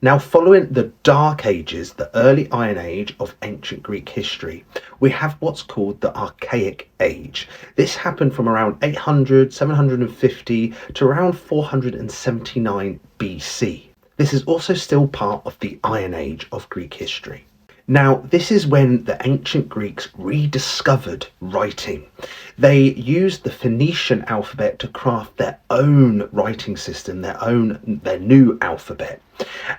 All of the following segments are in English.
Now, following the Dark Ages, the early Iron Age of ancient Greek history, we have what's called the Archaic Age. This happened from around 800, 750 to around 479 BC. This is also still part of the Iron Age of Greek history. Now, this is when the ancient Greeks rediscovered writing. They used the Phoenician alphabet to craft their own writing system, their new alphabet.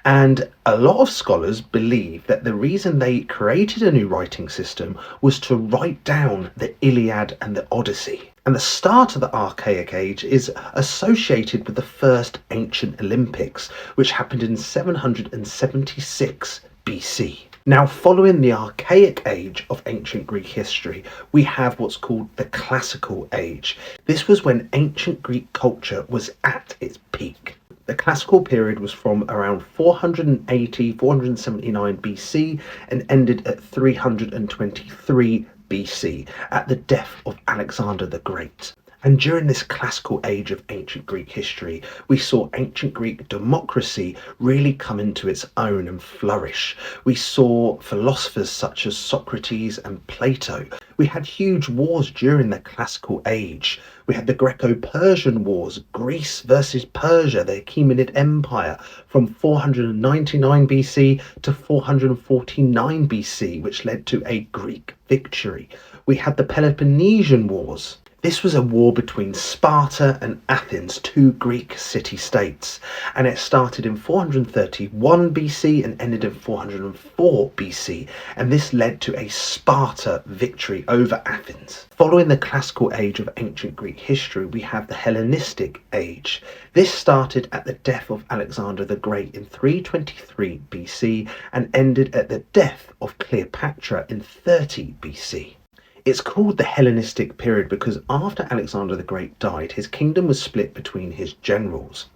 And a lot of scholars believe that the reason they created a new writing system was to write down the Iliad and the Odyssey. And the start of the Archaic Age is associated with the first ancient Olympics, which happened in 776 BC. Now, following the Archaic Age of ancient Greek history, we have what's called the Classical Age. This was when ancient Greek culture was at its peak. The classical period was from around 480, 479 BC and ended at 323 BC at the death of Alexander the Great. And during this classical age of ancient Greek history, we saw ancient Greek democracy really come into its own and flourish. We saw philosophers such as Socrates and Plato. We had huge wars during the classical age. We had the Greco-Persian Wars, Greece versus Persia, the Achaemenid Empire, from 499 BC to 449 BC, which led to a Greek victory. We had the Peloponnesian Wars. This was a war between Sparta and Athens, two Greek city-states, and it started in 431 BC and ended in 404 BC, and this led to a Sparta victory over Athens. Following the classical age of ancient Greek history, we have the Hellenistic Age. This started at the death of Alexander the Great in 323 BC and ended at the death of Cleopatra in 30 BC. It's called the Hellenistic period because after Alexander the Great died, his kingdom was split between his generals,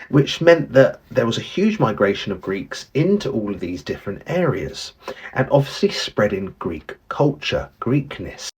which meant that there was a huge migration of Greeks into all of these different areas and obviously spreading Greek culture, Greekness.